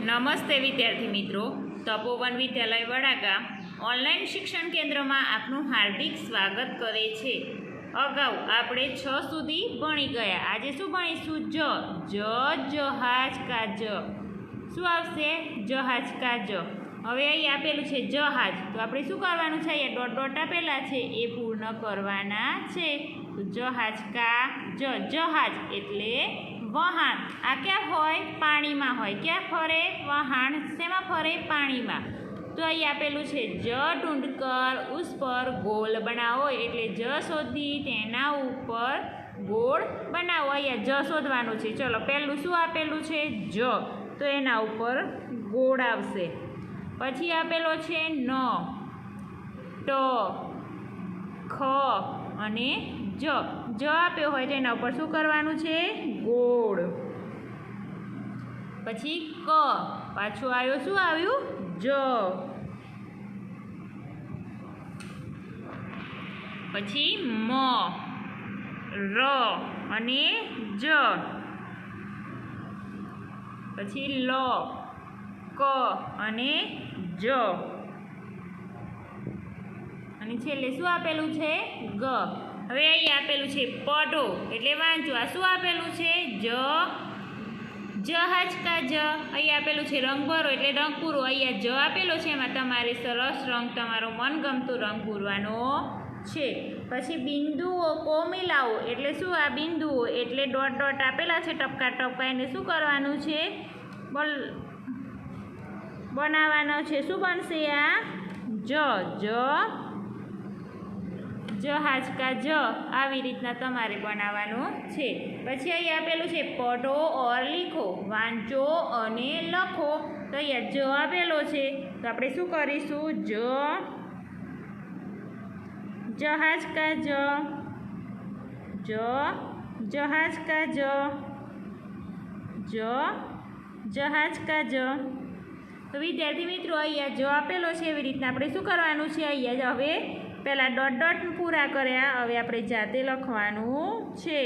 નમસ્તે વિદ્યાર્થી મિત્રો, તપોવન વિદ્યાલય વડાગામ ઓનલાઈન શિક્ષણ કેન્દ્રમાં આપનું હાર્દિક સ્વાગત કરે છે। અગાઉ આપણે 6 સુધી ભણી ગયા। આજે શું ભણીશું? જહાજ કા જ। શું આવશે? જહાજ કા જ। હવે અહીં આપેલું છે જહાજ, તો આપણે શું કરવાનું છે? અહીંયા ડોટ ડોટ આપેલા છે એ પૂર્ણ કરવાના છે। તો જહાજ કા જ, જહાજ એટલે વહાણ। આ ક્યાં હોય? પાણીમાં હોય। ક્યાં ફરે? વહાણ શેમાં ફરે? પાણીમાં। તો અહીં આપેલું છે જ ઢૂંઢકર ઉસ પર ગોલ બનાવો, એટલે જ શોધી તેના ઉપર ગોળ બનાવો। અહીંયા જ શોધવાનું છે। ચલો, પહેલું શું આપેલું છે? જ, તો એના ઉપર ગોળ આવશે। પછી આપેલો છે ન, ટ, ખ અને જ આપ્યો હોય તો એના ઉપર શું કરવાનું છે? ગોળ। પછી ક, પાછું આવ્યો શું આવ્યું? જ। પછી મ, ર અને જ। પછી લ, ક અને જ, અને છેલ્લે શું આપેલું છે? ગ। હવે અહીં આપેલું છે પઢો, એટલે વાંચો। આ શું આપેલું છે? જહાજ કા જ। અહીં આપેલું છે રંગ ભરો, એટલે રંગ પૂરો। અહીંયા જ આપેલો છે, એમાં તમારે સરસ રંગ, તમારો મનગમતો રંગ પૂરવાનો છે। પછી બિંદુઓ કો મિલાવો, એટલે શું? આ બિંદુઓ એટલે ડોટ ડોટ આપેલા છે, ટપકા ટપકા, એને શું કરવાનું છે? બનાવવાનો છે। શું બનશે આ? જહાજ કા જ। આવી રીતના તમારે બનાવવાનું છે। પછી અહીં આપેલું છે પઢો ઓર લીખો, વાંચો અને લખો। તો અહીંયા જ આપેલો છે, તો આપણે શું કરીશું? જહાજ કા જ, જહાજ કા જ, જહાજ કા જ। તો વિદ્યાર્થી મિત્રો, અહીંયા જો આપેલો છે એવી રીતના આપણે શું કરવાનું છે? અહીંયા હવે પહેલાં ડોટ ડોટ પૂરા કર્યા, હવે આપણે જાતે લખવાનું છે।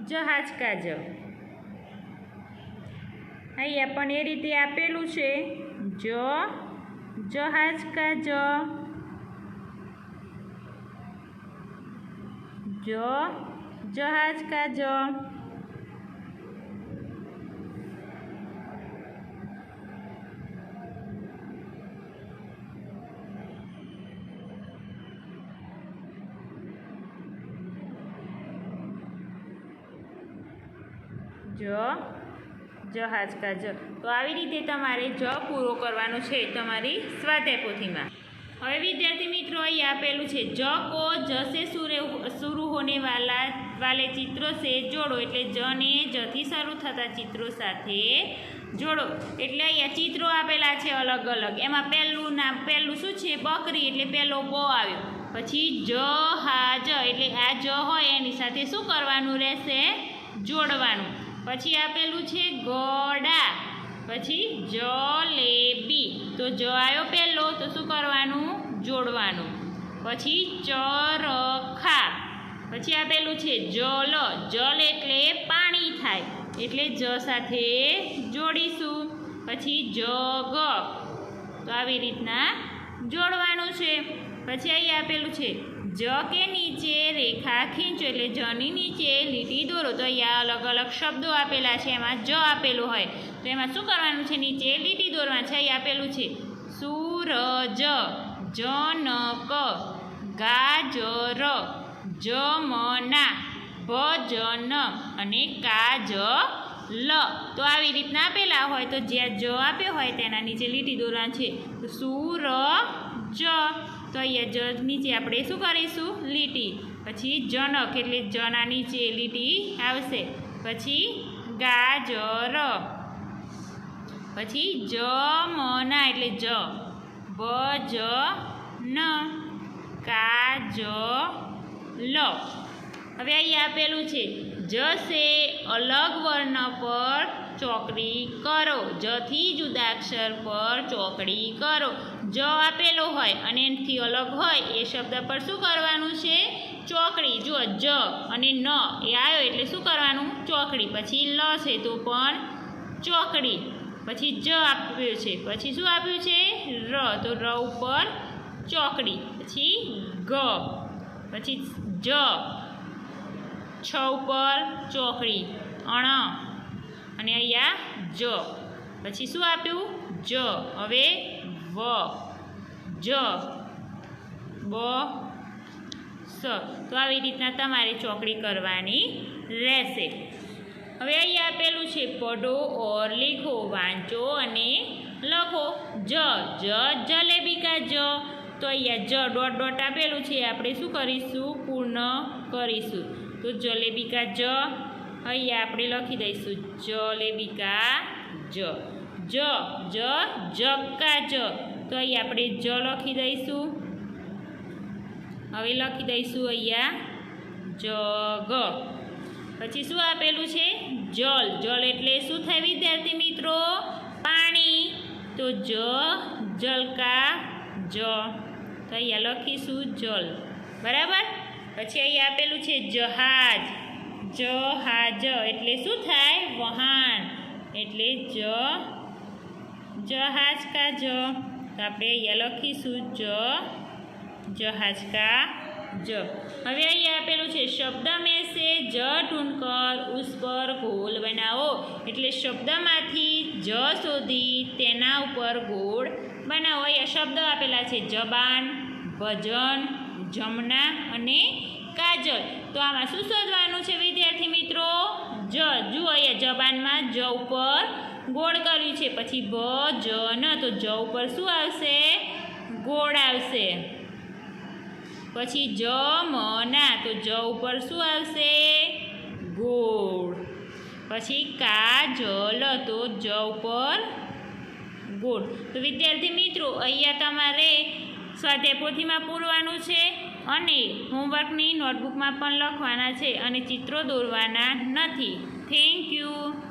જહાજ કા જ। અહીંયા પણ એ રીતે આપેલું છે જહાજ કા જ, જહાજ કા જ। જહાજ કા જ। તો આવી રીતે તમારે જ પૂરો કરવાનો છે તમારી સ્વાધ્યાય પોથીમાં। હવે વિદ્યાર્થી મિત્રો, અહીં આપેલું છે જ કો જસે શુरू હોને વાલે ચિત્રો સે જોડો, એટલે જ ને જથી શરૂ થતા ચિત્રો સાથે જોડો। એટલે અહીંયા ચિત્રો આપેલા છે અલગ અલગ, એમાં પહેલું શું છે? બકરી, એટલે પહેલો બ આવ્યો। પછી જહાજ, એટલે આ જ હોય એની સાથે શું કરવાનું રહેશે? જોડવાનું। પછી આપેલું છે ઘોડા, પછી જલેબી, તો જ આવ્યો પહેલો, તો શું કરવાનું? જોડવાનું। પછી ચરખા, પછી આપેલું છે જલ, જલ એટલે પાણી થાય, એટલે જ સાથે જોડીશું। પછી જગ, તો આવી રીતના જોડવાનું છે। પછી અહીં આપેલું છે જ કે નીચે રેખા ખીંચો, એટલે જની નીચે લીટી દોરો। તો અહીંયા અલગ અલગ શબ્દો આપેલા છે, એમાં જ આપેલું હોય તો એમાં શું કરવાનું છે? નીચે લીટી દોરવાનું છે। અહીં આપેલું છે સૂરજ, જનક, ગાજર, જમના, ભજન અને કાજલ। તો આવી રીતના આપેલા હોય તો જ્યાં જ આપ્યો હોય તેના નીચે લીટી દોરવાનું છે। તો સૂરજ, તો અહીંયા જ નીચે આપણે શું કરીશું? લીટી। પછી જનક, એટલે જના નીચે લીટી આવશે। પછી ગાજર, પછી જમના, એટલે જ, ભજન, કાજલ। હવે અહીં આપેલું છે જસે અલગ વર્ણ પર ચોકડી કરો, જથી જુદા અક્ષર પર ચોકડી કરો। જ આપેલો હોય અને એનાથી અલગ હોય એ શબ્દ પર શું કરવાનું છે? ચોકડી। જુઓ, જ અને ન એ આવ્યો એટલે શું કરવાનું? ચોકડી। ચોકડી. પછી લ છે તો પણ ચોકડી. પછી જ આપ્યું છે, પછી શું આપ્યું છે? ર, તો ર ઉપર ચોકડી. પછી ગ, પછી જ, છ ઉપર ચોકડી, અણ, અને અહીંયા જ. પછી શું આપ્યું? જ. હવે વ, જ, બ, સ. તો આવી રીતના તમારે ચોકડી કરવાની રહેશે. હવે અહીંયા આપેલું છે પઢો ઓર લીખો, વાંચો અને લખો. જ, જલેબી કા જ. તો અહીંયા જ ડોટ ડોટ આપેલું છે, આપણે શું કરીશું? પૂર્ણ કરીશું. તો જલેબી કા જ અહીંયા આપણે લખી દઈશું જલેબી કા જ. જગ કા જ. તો અહીંયા આપણે જ લખી દઈશું. હવે લખી દઈશું અહીંયા જગ. પછી શું આપેલું છે? જલ. જલ એટલે શું થાય વિદ્યાર્થી મિત્રો? પાણી. તો જલ કા જ. તો અહીંયા લખીશું જલ. બરાબર. પછી અહીંયા આપેલું છે જહાજ. જહાજ એટલે શું થાય? વહાણ. એટલે જહાજ કા જ. તો આપણે અહીંયા લખીશું જહાજ કા જ. હવે અહીંયા આપેલું છે શબ્દ મેં સે જ ઢૂંઢકર ઉસ પર ગોલ બનાવો. એટલે શબ્દમાંથી જ શોધી તેના ઉપર ગોળ બનાવો. અહીંયા શબ્દ આપેલા છે જબાન, ભજન, જમના અને કાજલ. તો આમાં શું શોધવાનું છે વિદ્યાર્થી મિત્રો? જ. જુઓ અહીંયા જબાનમાં જ ઉપર ગોળ કર્યું છે. પછી ભજન, તો જ ઉપર શું આવશે? ગોળ આવશે. પછી જમના, તો જ ઉપર શું આવશે? ગોળ. પછી કાજલ, તો જ ઉપર ગોળ. તો વિદ્યાર્થી મિત્રો અહીંયા તમારે સ્વાધ્યાય પોથીમાં પૂરવાનું છે અને હોમવર્કની નોટબુકમાં પણ લખવાના છે અને ચિત્રો દોરવાના નથી. Thank you.